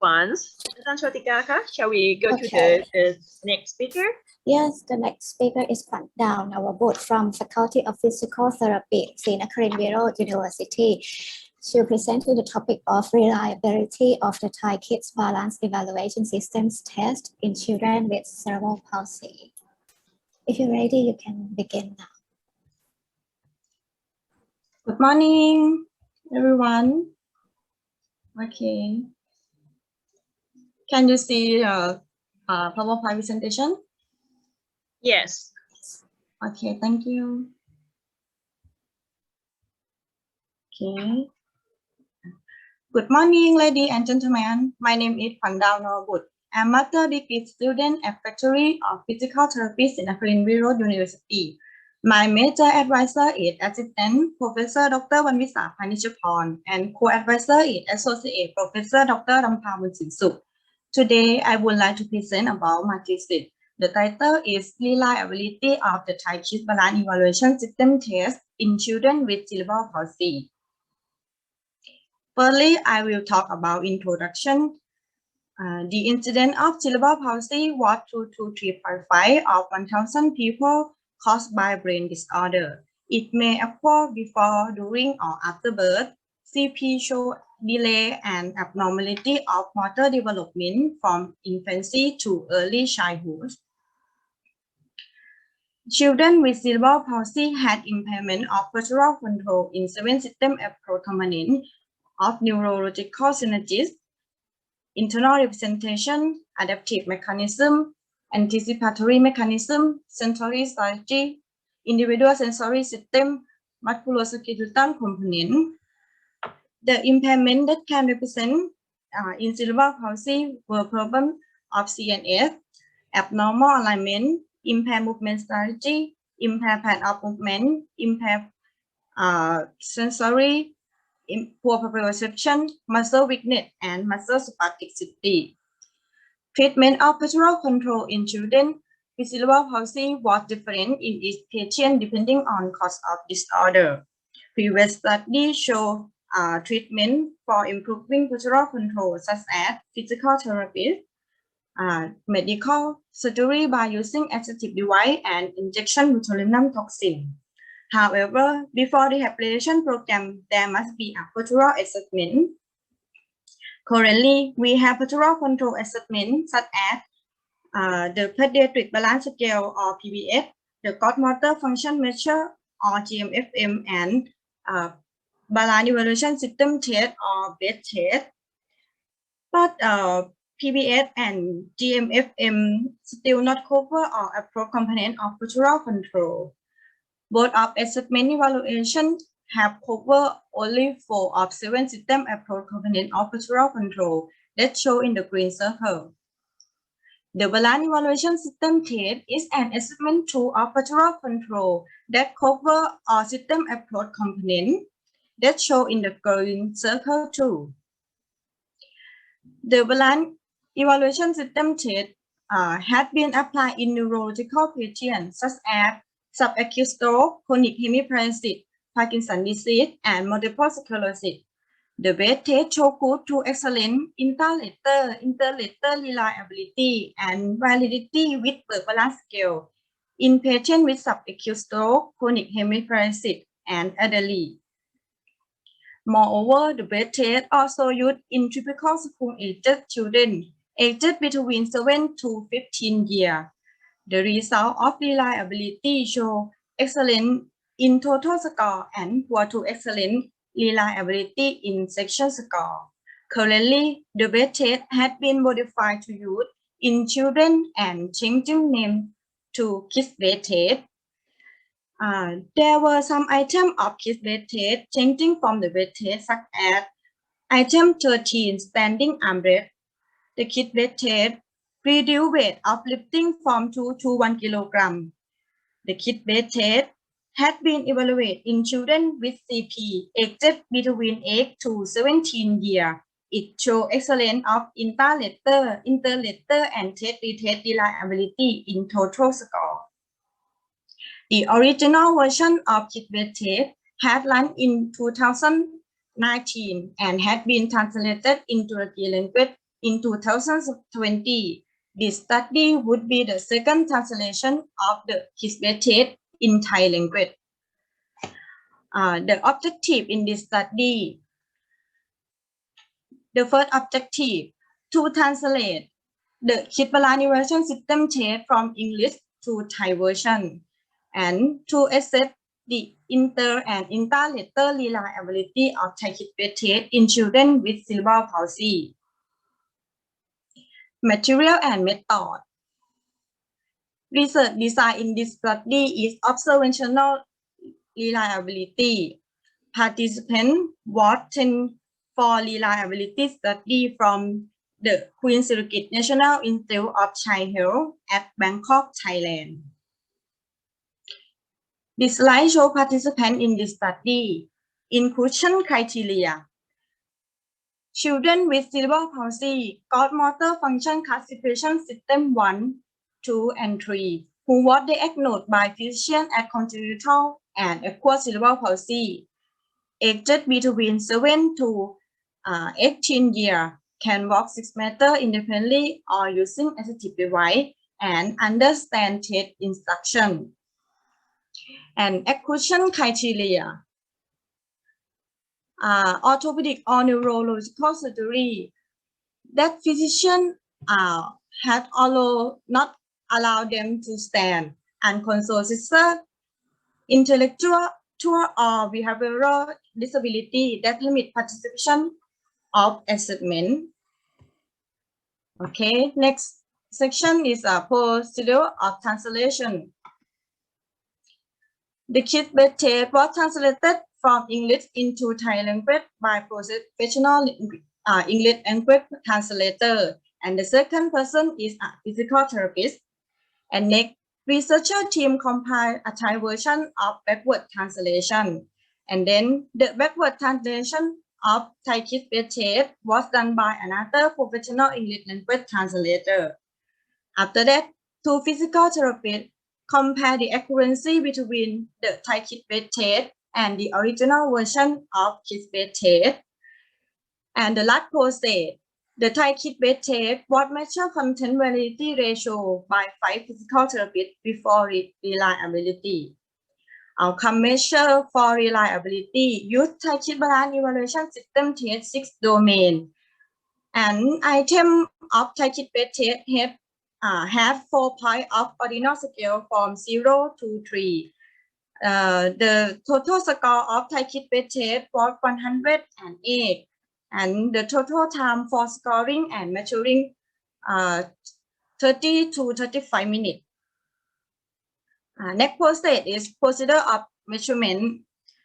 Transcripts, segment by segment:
once. Shall we go to Okay. the next speaker? Yes, the next speaker is Khwandao Naowabut from Faculty of Physical Therapy, Cerebral University. She'll present to the topic of reliability of the Thai Kids Balance Evaluation Systems test in children with cerebral palsy. If you're ready, you can begin now. Good morning, everyone. Okay. Can you see PowerPoint presentation? Yes. Okay, thank you. Okay. Good morning, ladies and gentlemen. My name is Khwandao Naowabut. I'm a master degree student at Faculty of Physical Therapy in Cerebral University. My major advisor is Assistant Professor Dr. Vanvisa Panichaporn and co-advisor is Associate Professor Dr. Rampawun Sinsuk. Today, I would like to present about my thesis. The title is Reliability of the Thai Kids Balance Evaluation System Test in Children with Cerebral Palsy. Firstly, I will talk about introduction. The incidence of cerebral palsy was 2 to 3.5 of 1,000 people caused by brain disorder. It may occur before, during, or after birth. CP show delay and abnormality of motor development from infancy to early childhood. Children with cerebral palsy had impairment of postural control in 7 system approach components of neurological synergies, internal representation, adaptive mechanism, anticipatory mechanism, sensory strategy, individual sensory system, musculoskeletal component. The impairment that can represent in cerebral palsy were problems of CNS, abnormal alignment, impaired movement strategy, impaired pattern of movement, impaired sensory, poor proprioception, muscle weakness, and muscle spasticity. Treatment of postural control in children with cerebral palsy was different in each patient depending on cause of disorder. Previous studies show treatment for improving postural control such as physical therapy, medical surgery by using assistive device and injection botulinum toxin. However, before rehabilitation program, there must be a postural assessment. Currently, we have postural control assessment such as the pediatric balance scale or PBS, the gross motor function measure or GMFM, and balance evaluation system test or BEST test. But PBS and GMFM still not cover or approach component of postural control. Both of assessment evaluation have covered only 4 of 7 system approach component of postural control that show in the green circle. The balance evaluation system test is an assessment tool of postural control that covers all system approach components that show in the green circle too. The balance evaluation system test has been applied in neurological patients such as subacute stroke, chronic hemiparesis, Parkinson's disease, and multiple sclerosis. The BEST test shows good to excellent interletter reliability and validity with the balance scale in patients with subacute stroke, chronic hemiparesis, and elderly. Moreover, the BEST test also used in typical school-aged children aged between 7 to 15 years. The result of reliability show excellent in total score and poor to excellent reliability in section score. Currently, the BEST test has been modified to use in children and changing name to Kids-BESTest. There were some items of Kids-BESTest changing from the BEST test, such as item 13, standing armrest. The Kids-BESTest reduced weight of lifting from 2 to 1 kilogram. The Kids-BESTest has been evaluated in children with CP aged between 8 to 17 years. It shows excellence of interletter, and test-retest reliability in total score. The original version of Kids-BESTest had launched in 2019 and had been translated into the language in 2020. This study would be the second translation of the Kids-BESTest-Th in Thai language. The objective in this study, the first objective, to translate the Kids-Balance Evaluation System test from English to Thai version, and to assess the inter and inter-letter reliability of Thai Kids-BESTest-Th in children with cerebral palsy. Material and method. Research design in this study is observational reliability. Participants was trained for reliability study from the Queen Sirikit National Institute of Child Health at Bangkok, Thailand. This slide shows participants in this study. Inclusion criteria. Children with cerebral palsy got motor function classification system 1, 2, and 3, who was diagnosed by physician at congenital and acquired cerebral palsy, aged between 7 to 18 years, can walk 6 meters independently or using assistive device and understand test instruction. And exclusion criteria. Orthopedic or neurological surgery that physician had not allowed them to stand, and conscious intellectual or behavioral disability that limit participation of assessment. Okay, next section is a procedure of translation. The Kids-BESTest-Th was translated from English into Thai language by professional English language translator, and the second person is a physical therapist. And next, researcher team compiled a Thai version of backward translation, and then the backward translation of Thai Kids-BESTest-Th was done by another professional English language translator. After that, two physical therapists compare the accuracy between the Thai Kids-BESTest-Th and the original version of Kids-BESTest-Th. And the last process, the Thai Kids-BESTest-Th was measured content validity ratio by 5 physical therapists before reliability. Outcome measure for reliability use Thai Kids-Balance Evaluation System test 6 domain. An item of Thai Kids-BESTest-Th had 4 points of ordinal scale from 0 to 3. The total score of Thai Kids-BESTest-Th was 108, and the total time for scoring and measuring 30 to 35 minutes. Next process is procedure of measurement.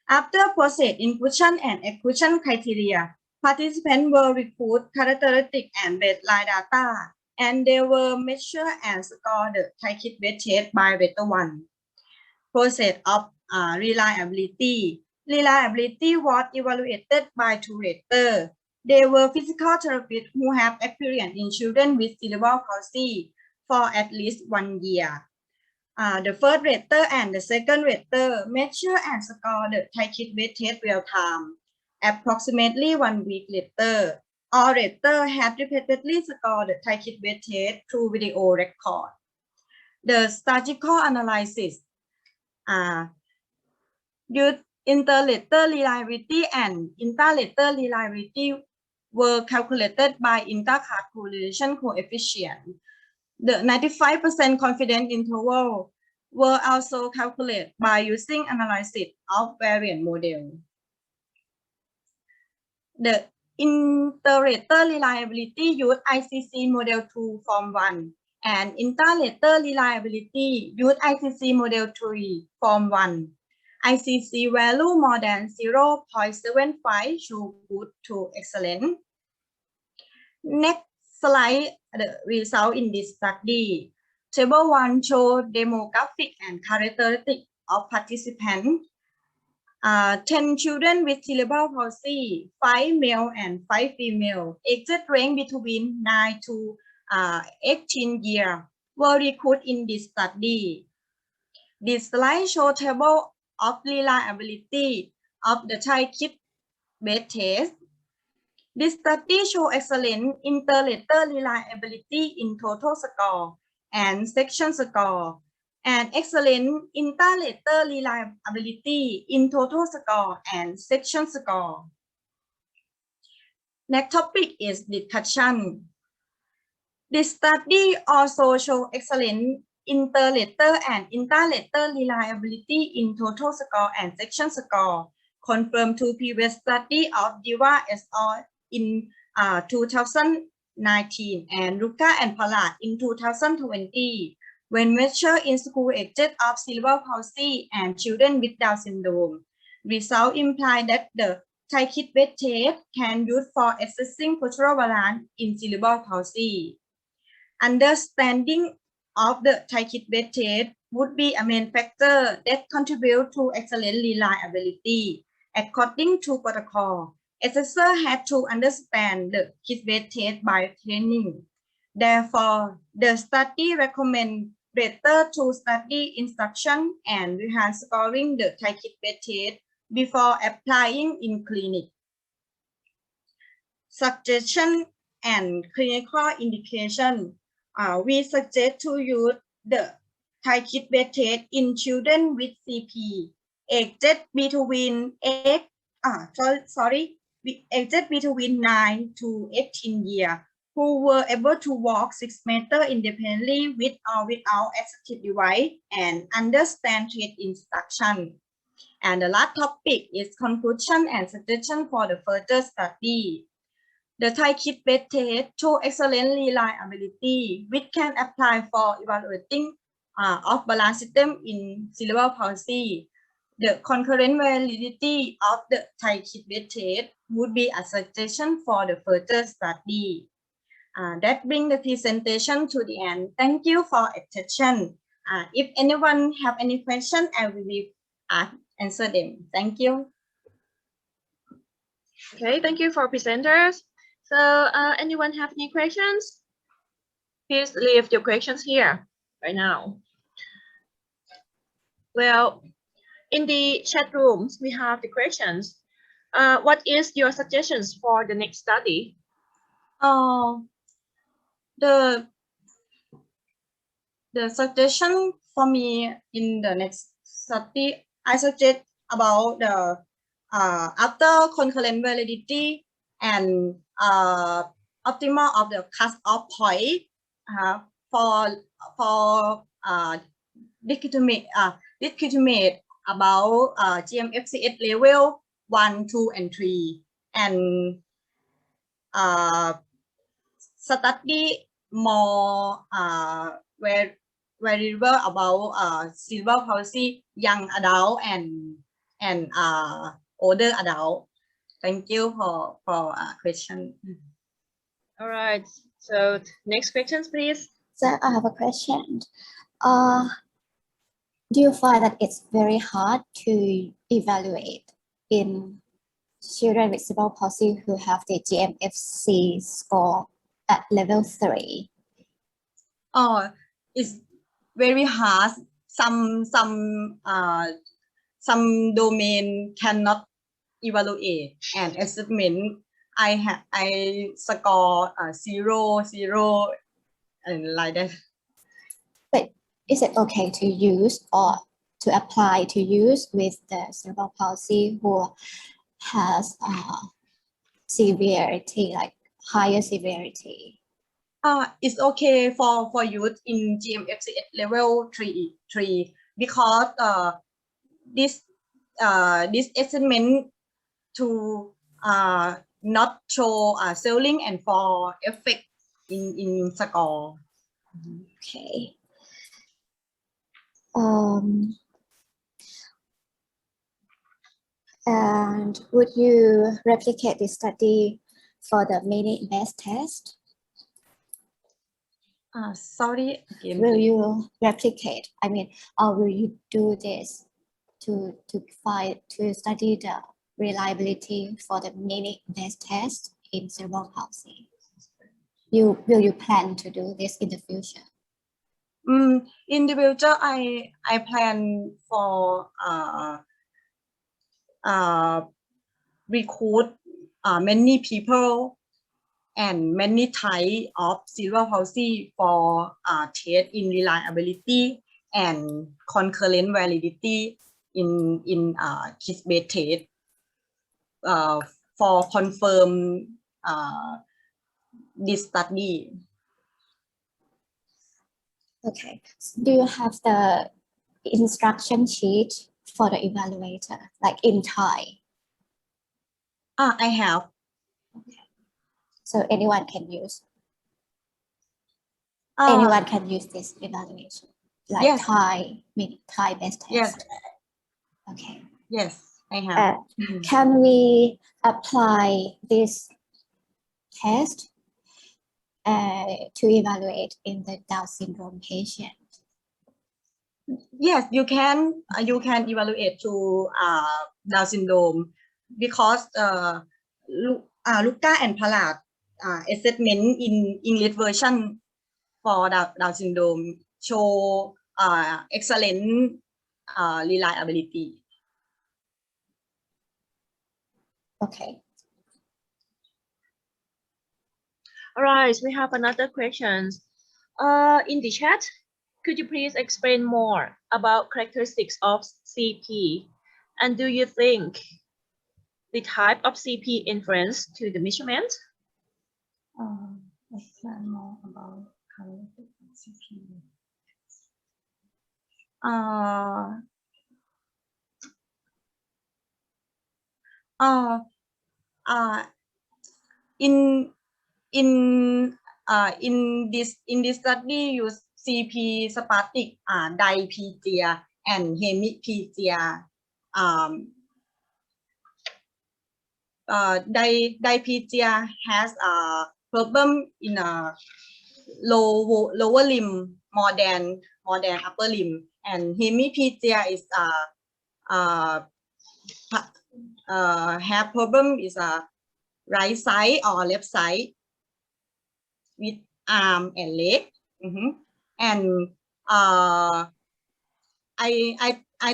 After process inclusion and exclusion criteria, participants were recruited characteristic and baseline data, and they were measured and scored the Thai Kids-BESTest-Th by rater 1. Process of reliability. Reliability was evaluated by 2 raters. They were physical therapists who have experience in children with cerebral palsy for at least 1 year. The first rater and the second rater measure and score the Thai Kids-BESTest-Th real time. Approximately 1 week later, all raters had repeatedly scored the Thai Kids-BESTest-Th through video record. The statistical analysis. Inter-letter reliability and inter-letter reliability were calculated by inter-class correlation coefficient. The 95% confidence interval were also calculated by using analysis of variant model. The inter-letter reliability used ICC model 2 form 1, and inter-letter reliability used ICC model 3 form 1. ICC value more than 0.75 show good to excellent. Next slide, the result in this study. Table 1 shows demographic and characteristics of participants. 10 children with cerebral palsy, 5 male and 5 female, ages range between 9 to 18 years, were recruited in this study. This slide shows table of reliability of the Thai Kids-BESTest-Th. This study show excellent inter-letter reliability in total score and section score, and excellent inter-letter reliability in total score and section score. Next topic is discussion. This study also show excellent inter-letter and inter-letter reliability in total score and section score, confirmed to previous study of Diva et al. In 2019 and Luca and Palsy in 2020, when measured in school ages of cerebral palsy and children with Down syndrome. Results imply that the Thai Kids-BESTest-Th can use for assessing postural balance in cerebral palsy. Understanding of the Thai Kids-BESTest-Th would be a main factor that contribute to excellent reliability. According to protocol, assessor had to understand the Kids-BESTest-Th by training. Therefore, the study recommends better to study instruction and rehearse scoring the Thai Kids-BESTest-Th before applying in clinic. Suggestion and clinical indication. We suggest to use the Thai Kids-BESTest-Th in children with CP, aged between aged between 9 to 18 years, who were able to walk 6 meters independently with or without assistive device and understand treat instruction. And the last topic is conclusion and suggestion for the further study. The Thai Kids-BESTest-Th show excellent reliability, which can apply for evaluating of balance system in cerebral palsy. The concurrent validity of the Thai Kids-BESTest-Th would be a suggestion for the further study. That brings the presentation to the end. Thank you for attention. If anyone have any question, I will answer them. Thank you. Okay, thank you for presenters. So anyone have any questions? Please leave your questions here right now. Well, in the chat rooms, we have the questions. What is your suggestions for the next study? The suggestion for me in the next study, I suggest about the after concurrent validity and optimal of the cut-off point for legitimate about GMFCS level 1, 2, and 3, and study more variable about cerebral palsy, young adult and older adult. Thank you for question. All right. So next questions, please. So I have a question. Do you find that it's very hard to evaluate in children with cerebral palsy who have the GMFC score at level 3? It's very hard. Some domain cannot evaluate and assessment. I score 0, 0, and like that. But is it okay to use or to apply to use with the cerebral palsy who has severity, like higher severity? It's okay for youth in GMFCS level 3 because this assessment to not show swelling and fall effect in score. Okay. And would you replicate this study for the mini-best test? Sorry again. Will you replicate? I mean, or will you do this to study the reliability for the mini-best test in cerebral palsy? Will you plan to do this in the future? In the future, I plan for recruit many people and many types of cerebral palsy for test in reliability and concurrent validity in Kids-BESTest-Th for confirm this study. Okay. Do you have the instruction sheet for the evaluator, like in Thai? I have. So anyone can use. Uh, Anyone can use this evaluation, like yes. Thai, meaning Thai best test. Yes. Okay. Yes, I have. Can we apply this test to evaluate in the Down syndrome patient? Yes, you can evaluate to Down syndrome because Luca and Palat assessment in English version for Down syndrome show excellent reliability. Okay. All right, we have another question. In the chat, could you please explain more about characteristics of CP? And do you think the type of CP influence to the measurement? Explain more about CP. In this study use CP spastic diplegia and hemiplegia. Diplegia has a problem in a lower limb more than upper limb, and hemiplegia is have problem is a right side or left side with arm and leg. And I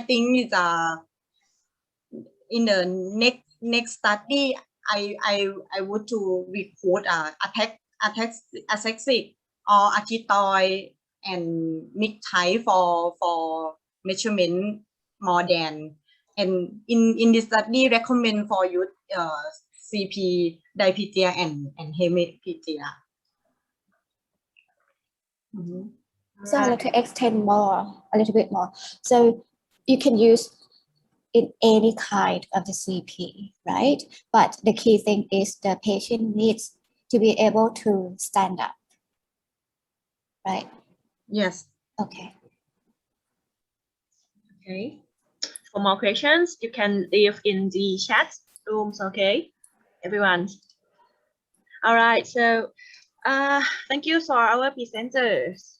think it's in the next study I would to recruit ataxic or acetoid and mixed type for measurement more than, and in this study recommend for you CP diplegia and hemiplegia. So I want to extend more, a little bit more. So you can use in any kind of the CP, right? But the key thing is the patient needs to be able to stand up, right? Yes. Okay. Okay. For more questions, you can leave in the chat rooms, okay, everyone. All right, so thank you for our presenters.